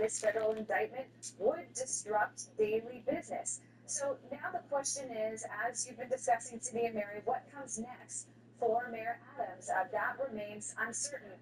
this federal indictment would disrupt daily business. So now the question is, as you've been discussing, Cindy and Mary, what comes next for Mayor Adams? That remains uncertain.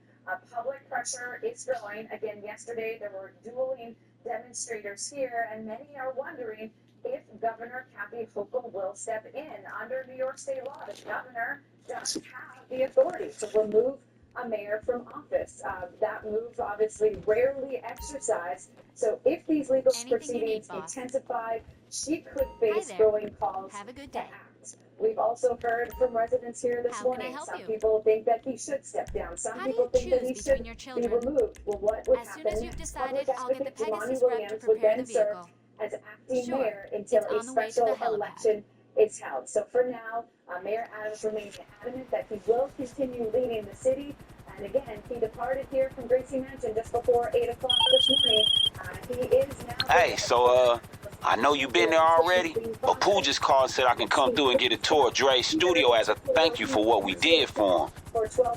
Public pressure is growing. Again, yesterday there were dueling demonstrators here, and many are wondering if Governor Kathy Hochul will step in. Under New York state law, the governor does have the authority to remove a mayor from office. That move obviously rarely exercised. So if these legal proceedings intensify, she could face growing calls to act. We've also heard from residents here this morning. Some people think that he should step down. Some people think that he should be removed. Well, what would happen? Public advocate Jumaane Williams would then serve as acting mayor until a special election is held. So for now, Mayor Adams remains adamant that he will continue leading the city. And again, he departed here from Gracie Mansion just before 8 o'clock this morning. He is now... Hey, so, I know you've been there already, but Pooh just called and said I can come through and get a tour of Dre's studio as a thank you for what we did for him.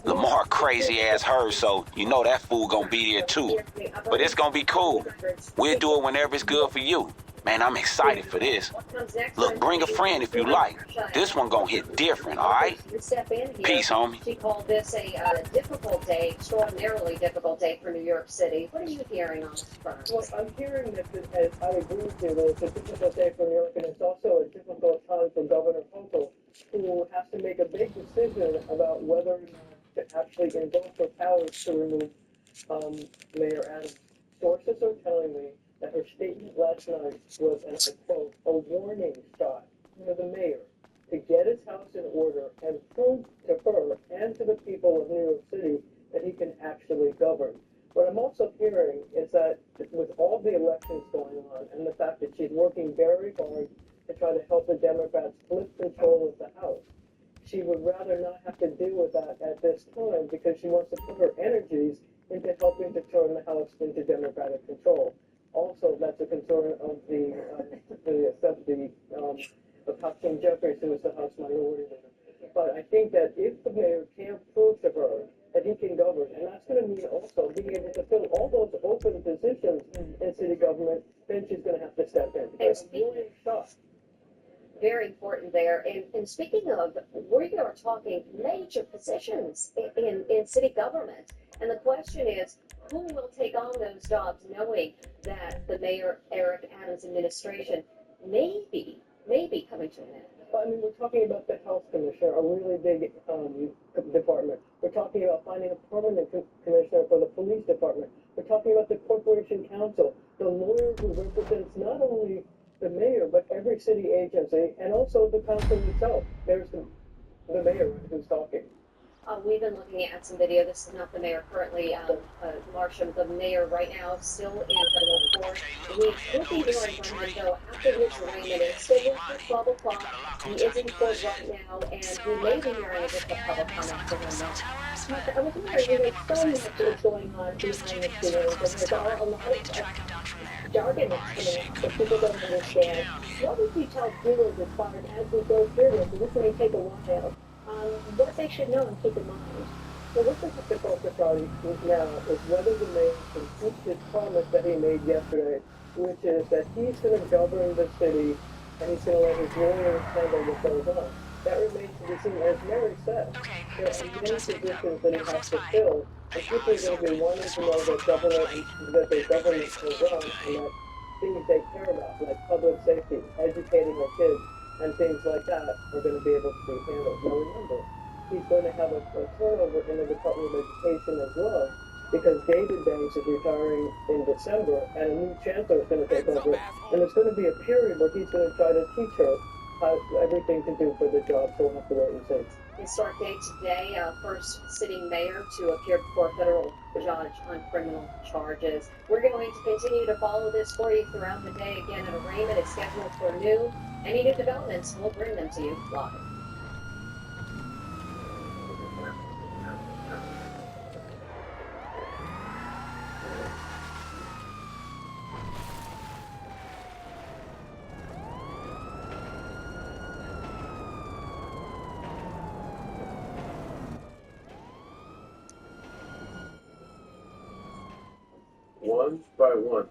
Lamar crazy ass her, so you know that fool gonna be there too. But it's gonna be cool. We'll do it whenever it's good for you. Man, I'm excited for this. Look, bring a friend if you like. This one gonna hit different, all right? Peace, homie. She called this a difficult day, extraordinarily difficult day for New York City. What are you hearing on this front? Well, I'm hearing that, as I agree with you, that it's a difficult day for New York, and it's also a difficult time for Governor Hochul, who has to make a big decision about whether or not to actually invoke her powers to remove Mayor Adams. Sources are telling me that her statement last night was, and I quote, a warning shot for the mayor to get his house in order and prove to her and to the people of New York City that he can actually govern. What I'm also hearing is that with all the elections going on and the fact that she's working very hard to try to help the Democrats flip control of the House, she would rather not have to deal with that at this time because she wants to put her energies into helping to turn the House into Democratic control. Also, that's a concern of of Hakeem Jeffries, who is the House Minority Leader. But I think that if the mayor can't prove to her that he can govern, and that's going to mean also being able to fill all those open positions in city government, then she's going to have to step in. It's really tough. Very important there. And speaking of, we are talking major positions in city government. And the question is, who will take on those jobs knowing that the Mayor Eric Adams administration may be coming to an end? Well, I mean, we're talking about the health commissioner, a really big department. We're talking about finding a permanent commissioner for the police department. We're talking about the corporation counsel, the lawyer who represents not only the mayor, but every city agency, and also the council itself. There's the mayor who's talking. We've been looking at some video. This is not the mayor currently, Marsham. The mayor right now is still in federal court. We will be hearing from him, though, after his arraignment. It's still at 12 o'clock. He is in court right now, and we may be hearing a bit of public comment from him now. I was wondering, there's so much that's going on behind the scenes, and there's a lot of jargon that's coming up that people don't understand. What would you tell viewers as far as we go through this? And this may take a while. What they should know and keep in mind. Well, what they have to focus on now is whether the mayor can keep his promise that he made yesterday, which is that he's going to govern the city and he's going to let his lawyers handle what goes on. That remains to be seen. As Mary said, there are many positions that he has to fill, and people are going to be wanting to know that the government will run and that things they care about, like public safety, educating their kids, and things like that are going to be able to be handled. Now remember, he's going to have a turnover in the Department of Education as well, because David Banks is retiring in December, and a new chancellor is going to take over, and there's going to be a period where he's going to try to teach her everything to do for the job, so we'll have to wait and see. Historic day today, first sitting mayor to appear before a federal judge on criminal charges. We're going to continue to follow this for you throughout the day. Again, an arraignment is scheduled for noon. Any new developments, we'll bring them to you live. One by one.